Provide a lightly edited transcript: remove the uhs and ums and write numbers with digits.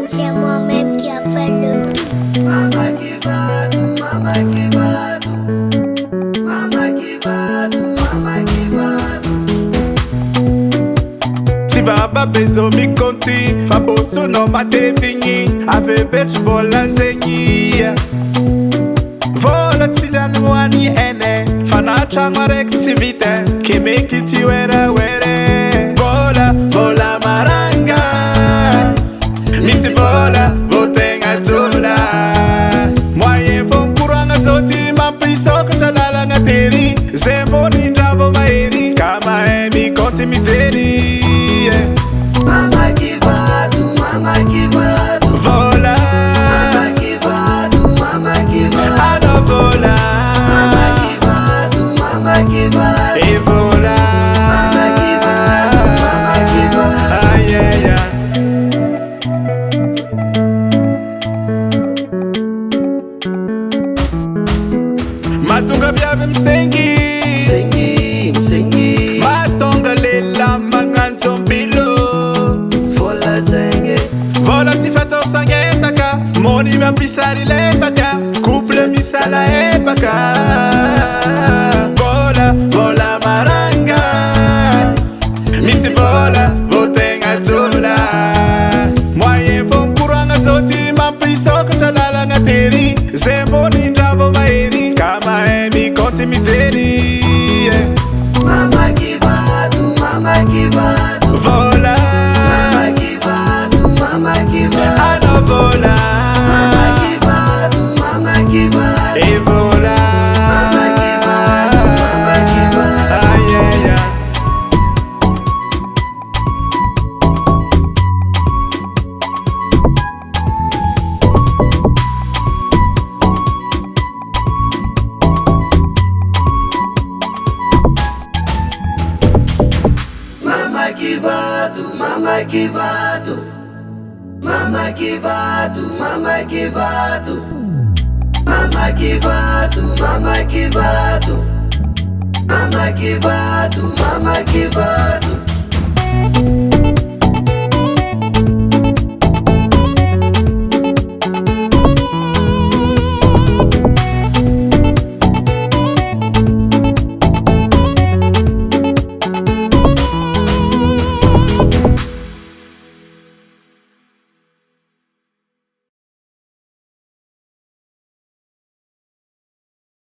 C'est moi-même qui a fait le beat. MAMAKY VATO, MAMAKY VATO, MAMAKY VATO, MAMAKY VATO. Si baba bezo mi konti, fa boso no mate vingi, ave bitch bolanzengi. Vola tsilani wani ene, fana changwa rektivite, ki make it were were. Vola, vola maranga, misi vola, votenga zola. Moye fon kuranga zoti, mampiso kachalala ngateri, zembo nindravo maeri, kama emi konti miteri. MAMAKY VATO, MAMAKY VATO, Vola, MAMAKY VATO, MAMAKY VATO. ano vola, MAMAKY VATO, MAMAKY VATO, e vola, MAMAKY VATO, MAMAKY VATO. ay, ay, ay. Matunga vyave msengi, Msengi, msengi, matonga lela mangancho mbilo. vola zenge, Vola si fato sangetaka, moni mampisari lepaka, couple misala epaka. Vola, vola maranga, misi vola, votenga zola. Moye fon kuranga zoti, mampiso kachalala ngateri, zembo nindravo maeri, kama emi konti miteri. MAMAKY VATO, MAMAKY VATO, Vola, MAMAKY VATO, MAMAKY VATO. ano vola, MAMAKY VATO, MAMAKY VATO, e vola, MAMAKY VATO, MAMAKY VATO. ay, ay, ay. MAMAKY VATO, MAMAKY VATO, MAMAKY VATO, MAMAKY VATO, MAMAKY VATO, MAMAKY VATO, MAMAKY VATO, MAMAKY VATO.